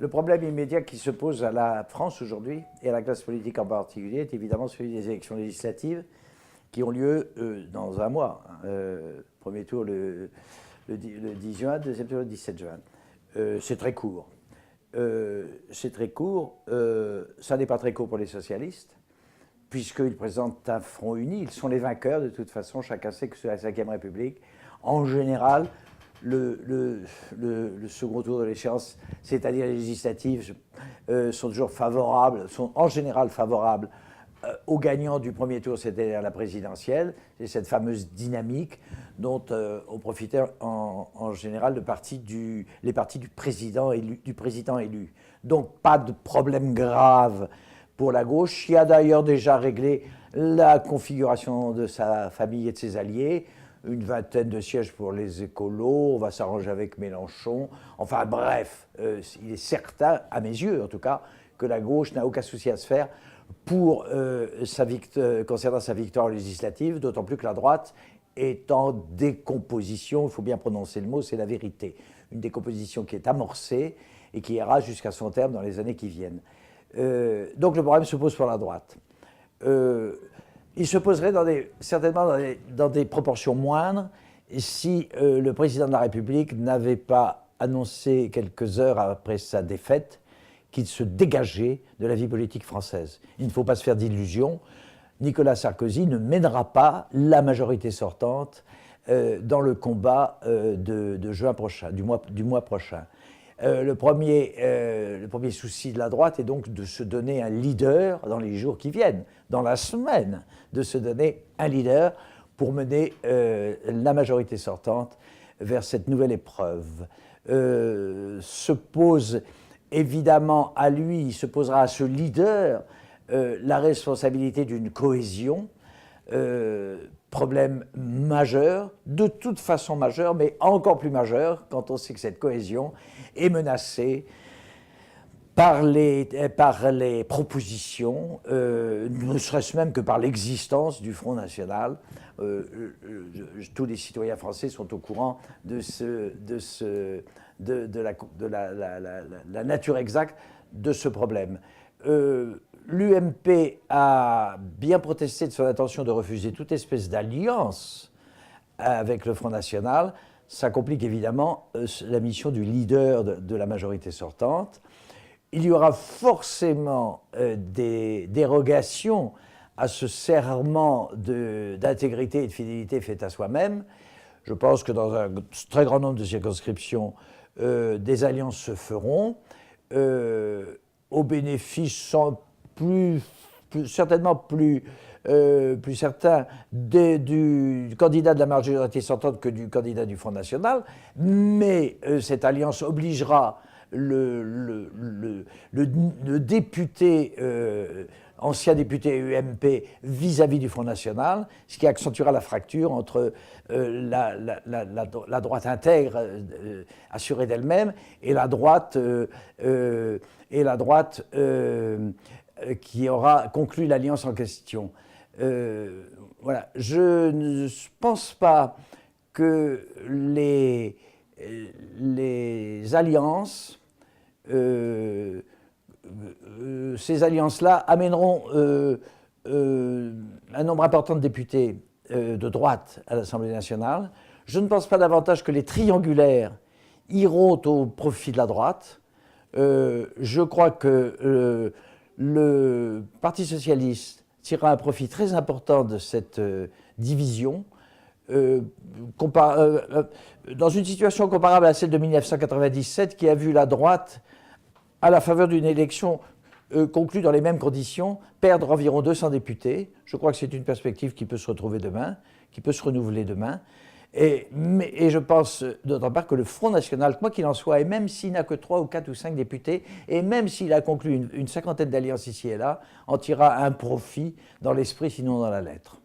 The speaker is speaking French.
Le problème immédiat qui se pose à la France aujourd'hui, et à la classe politique en particulier, est évidemment celui des élections législatives qui ont lieu dans un mois. Premier tour le 10 juin, deuxième tour le 17 juin. C'est très court. C'est très court. Ça n'est pas très court pour les socialistes, puisqu'ils présentent un front uni. Ils sont les vainqueurs, de toute façon. Chacun sait que c'est la Ve République. En général, le second tour de l'échéance, c'est-à-dire les législatives, sont toujours favorables, sont en général favorables aux gagnants du premier tour, c'est-à-dire la présidentielle. C'est cette fameuse dynamique dont ont profité en général les partis du président élu. Donc pas de problème grave pour la gauche, qui a d'ailleurs déjà réglé la configuration de sa famille et de ses alliés. Une vingtaine de sièges pour les écolos, on va s'arranger avec Mélenchon. Enfin bref, il est certain, à mes yeux en tout cas, que la gauche n'a aucun souci à se faire pour, concernant sa victoire législative, d'autant plus que la droite est en décomposition, il faut bien prononcer le mot, c'est la vérité. Une décomposition qui est amorcée et qui ira jusqu'à son terme dans les années qui viennent. Donc le problème se pose pour la droite. Il se poserait certainement dans des proportions moindres si le président de la République n'avait pas annoncé quelques heures après sa défaite qu'il se dégageait de la vie politique française. Il ne faut pas se faire d'illusions. Nicolas Sarkozy ne mènera pas la majorité sortante dans le combat de juin prochain, du mois prochain. Le premier souci de la droite est donc de se donner un leader dans les jours qui viennent, dans la semaine, de se donner un leader pour mener la majorité sortante vers cette nouvelle épreuve. Se pose évidemment à lui, il se posera à ce leader la responsabilité d'une cohésion, problème majeur, de toute façon majeur, mais encore plus majeur quand on sait que cette cohésion est menacée par les propositions, ne serait-ce même que par l'existence du Front National. Tous les citoyens français sont au courant de la nature exacte de ce problème. L'UMP a bien protesté de son intention de refuser toute espèce d'alliance avec le Front National. Ça complique évidemment la mission du leader de la majorité sortante. Il y aura forcément des dérogations à ce serment d'intégrité et de fidélité fait à soi-même. Je pense que dans un très grand nombre de circonscriptions, des alliances se feront au bénéfice certainement plus certain du candidat de la majorité sortante que du candidat du Front National, mais cette alliance obligera le député, ancien député UMP vis-à-vis du Front National, ce qui accentuera la fracture entre la droite intègre assurée d'elle-même et la droite qui aura conclu l'alliance en question. Voilà. Je ne pense pas que les alliances, ces alliances-là amèneront un nombre important de députés de droite à l'Assemblée nationale. Je ne pense pas davantage que les triangulaires iront au profit de la droite. Je crois que le Parti socialiste tirera un profit très important de cette division, dans une situation comparable à celle de 1997, qui a vu la droite, à la faveur d'une élection conclue dans les mêmes conditions, perdre environ 200 députés. Je crois que c'est une perspective qui peut se retrouver demain, qui peut se renouveler demain. Et je pense d'autre part que le Front National, quoi qu'il en soit, et même s'il n'a que 3 ou 4 ou 5 députés, et même s'il a conclu une cinquantaine d'alliances ici et là, en tirera un profit dans l'esprit, sinon dans la lettre.